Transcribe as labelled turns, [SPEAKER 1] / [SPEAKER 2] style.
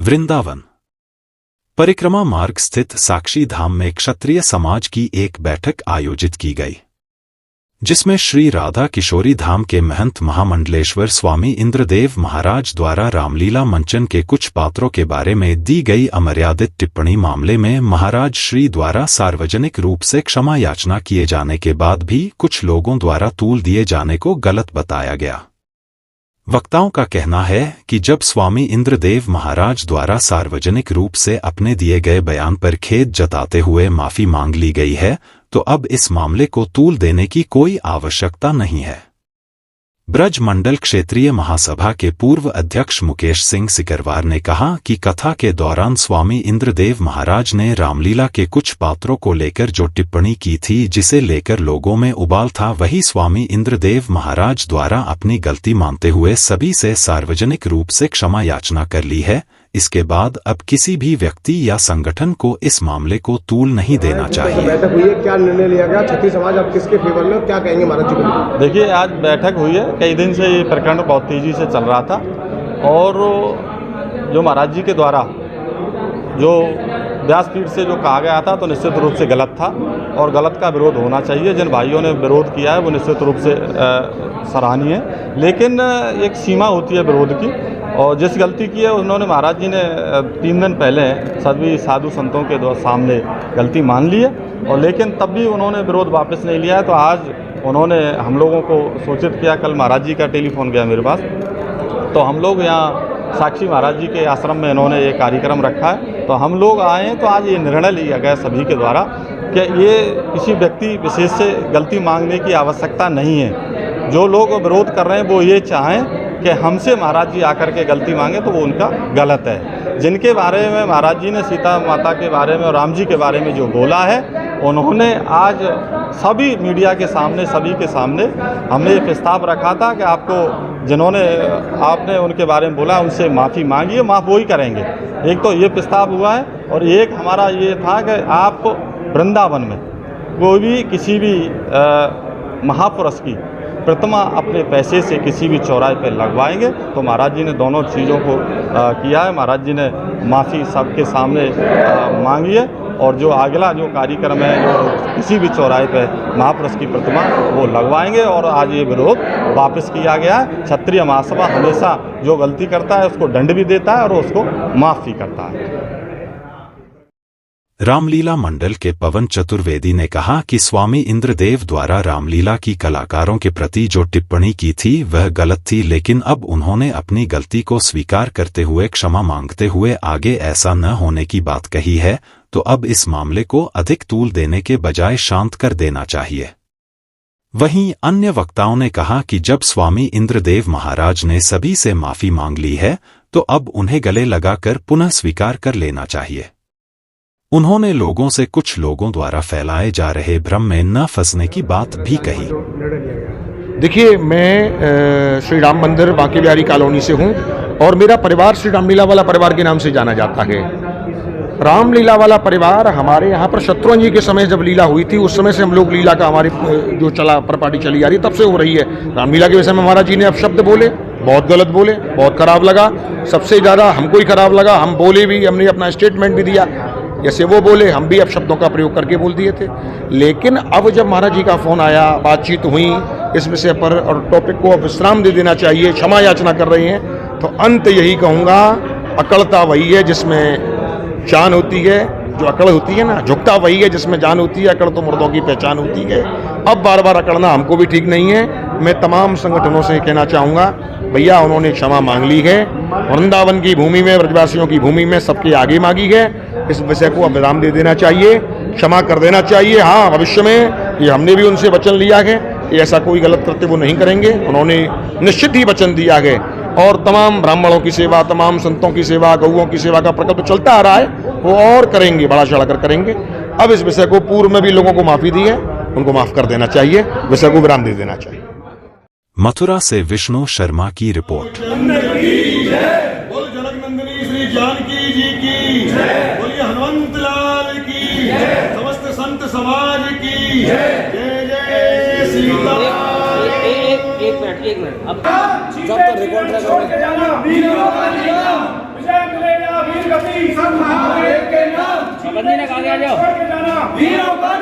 [SPEAKER 1] वृंदावन परिक्रमा मार्ग स्थित साक्षी धाम में क्षत्रिय समाज की एक बैठक आयोजित की गई, जिसमें श्री राधा किशोरी धाम के महंत महामंडलेश्वर स्वामी इंद्रदेव महाराज द्वारा रामलीला मंचन के कुछ पात्रों के बारे में दी गई अमर्यादित टिप्पणी मामले में महाराज श्री द्वारा सार्वजनिक रूप से क्षमा याचना किए जाने के बाद भी कुछ लोगों द्वारा तूल दिए जाने को गलत बताया गया। वक्ताओं का कहना है कि जब स्वामी इंद्रदेव महाराज द्वारा सार्वजनिक रूप से अपने दिए गए बयान पर खेद जताते हुए माफी मांग ली गई है, तो अब इस मामले को तूल देने की कोई आवश्यकता नहीं है। ब्रज मंडल क्षेत्रीय महासभा के पूर्व अध्यक्ष मुकेश सिंह सिकरवार ने कहा कि कथा के दौरान स्वामी इंद्रदेव महाराज ने रामलीला के कुछ पात्रों को लेकर जो टिप्पणी की थी, जिसे लेकर लोगों में उबाल था, वही स्वामी इंद्रदेव महाराज द्वारा अपनी गलती मानते हुए सभी से सार्वजनिक रूप से क्षमा याचना कर ली है। इसके बाद अब किसी भी व्यक्ति या संगठन को इस मामले को तूल नहीं देना चाहिए।
[SPEAKER 2] बैठक हुई है, क्या निर्णय लिया गया? क्षत्रिय समाज अब किसके फेवर में, क्या कहेंगे महाराज जी को?
[SPEAKER 3] देखिए, आज बैठक हुई है। कई दिन से ये प्रकरण बहुत तेजी से चल रहा था और जो महाराज जी के द्वारा जो व्यासपीठ से जो कहा गया था तो निश्चित रूप से गलत था और गलत का विरोध होना चाहिए। जिन भाइयों ने विरोध किया है वो निश्चित रूप से सराहनीय है, लेकिन एक सीमा होती है विरोध की। और जिस गलती की है उन्होंने महाराज जी ने 3 दिन पहले सभी साधु संतों के सामने गलती मान ली है, और लेकिन तब भी उन्होंने विरोध वापस नहीं लिया है। तो आज उन्होंने हम लोगों को सूचित किया। कल महाराज जी का टेलीफोन गया मेरे पास, तो हम लोग यहाँ साक्षी महाराज जी के आश्रम में इन्होंने ये कार्यक्रम रखा है, तो हम लोग आए हैं। तो आज ये निर्णय लिया गया सभी के द्वारा कि ये किसी व्यक्ति विशेष से गलती मांगने की आवश्यकता नहीं है। जो लोग विरोध कर रहे हैं वो ये चाहें कि हमसे महाराज जी आकर के गलती मांगे तो वो उनका गलत है। जिनके बारे में महाराज जी ने सीता माता के बारे में और राम जी के बारे में जो बोला है, उन्होंने आज सभी मीडिया के सामने, सभी के सामने हमने ये प्रस्ताव रखा था कि आपको जिन्होंने आपने उनके बारे में बोला उनसे माफ़ी मांगिए, माफ़ वही करेंगे। एक तो ये प्रस्ताव हुआ है, और एक हमारा ये था कि आप वृंदावन में कोई भी किसी भी महापुरुष की प्रतिमा अपने पैसे से किसी भी चौराहे पर लगवाएंगे तो महाराज जी ने दोनों चीज़ों को किया है। महाराज जी ने माफ़ी सबके सामने मांगी है, और जो अगला जो कार्यक्रम है जो किसी भी चौराहे पर महापुरुष की प्रतिमा वो लगवाएंगे। और आज ये विरोध वापस किया गया है। क्षत्रिय महासभा हमेशा जो गलती करता है उसको दंड भी देता है और उसको माफ़ भी करता है।
[SPEAKER 1] रामलीला मंडल के पवन चतुर्वेदी ने कहा कि स्वामी इंद्रदेव द्वारा रामलीला की कलाकारों के प्रति जो टिप्पणी की थी वह गलत थी, लेकिन अब उन्होंने अपनी गलती को स्वीकार करते हुए क्षमा मांगते हुए आगे ऐसा न होने की बात कही है। तो अब इस मामले को अधिक तूल देने के बजाय शांत कर देना चाहिए। वहीं अन्य वक्ताओं ने कहा कि जब स्वामी इंद्रदेव महाराज ने सभी से माफी मांग ली है तो अब उन्हें गले लगाकर पुनः स्वीकार कर लेना चाहिए। उन्होंने लोगों से कुछ लोगों द्वारा फैलाए जा रहे भ्रम में न फंसने की बात भी कही।
[SPEAKER 4] देखिए, मैं श्री राम मंदिर बांके बिहारी कॉलोनी से हूँ और मेरा परिवार श्री रामलीला वाला परिवार के नाम से जाना जाता है। रामलीला वाला परिवार हमारे यहाँ पर शत्रुघ्न जी के समय जब लीला हुई थी उस समय से हम लोग लीला का हमारी जो चला प्रपाटी चली आ रही तब से हो रही है। रामलीला के विषय में महाराज जी ने अपशब्द बोले, बहुत गलत बोले, बहुत खराब लगा। सबसे ज़्यादा हमको ही खराब लगा। हम बोले भी, हमने अपना स्टेटमेंट भी दिया, जैसे वो बोले हम भी अपशब्दों का प्रयोग करके बोल दिए थे। लेकिन अब जब महाराज जी का फ़ोन आया, बातचीत हुई इस विषय पर और टॉपिक को अब विश्राम दे देना चाहिए, क्षमा याचना कर रहे हैं, तो अंत यही कहूँगा, अकड़ता वही है जिसमें जान होती है। जो अकड़ होती है ना, झुकता वही है जिसमें जान होती है। अकड़ तो मुर्दों की पहचान होती है। अब बार बार अकड़ना हमको भी ठीक नहीं है। मैं तमाम संगठनों से कहना चाहूँगा, भैया उन्होंने क्षमा मांग ली है। वृंदावन की भूमि में, ब्रजवासियों की भूमि में सबके आगे मांगी है। इस विषय को अब विराम दे देना चाहिए, क्षमा कर देना चाहिए। हाँ, भविष्य में ये हमने भी उनसे वचन लिया है कि ऐसा कोई गलत कृत्य वो नहीं करेंगे। उन्होंने निश्चित ही वचन दिया है और तमाम ब्राह्मणों की सेवा, तमाम संतों की सेवा, गौओं की सेवा का प्रकल्प चलता आ रहा है, वो और करेंगे, बढ़ा चढ़ाकर करेंगे। अब इस विषय को पूर्व में भी लोगों को माफी दी है, उनको माफ कर देना चाहिए, विषय को विराम दे देना चाहिए।
[SPEAKER 1] मथुरा से विष्णु शर्मा की रिपोर्ट।
[SPEAKER 5] श्री जानकी जी की, बोलिए हनुमंत लाल की, समस्त संत समाज की जय जय श्री राम। एक मिनट अब जब तक रिकॉर्ड वीर गति सब महादेव के नाम
[SPEAKER 6] बंदी ने कहा आ जाओ
[SPEAKER 5] वीरों का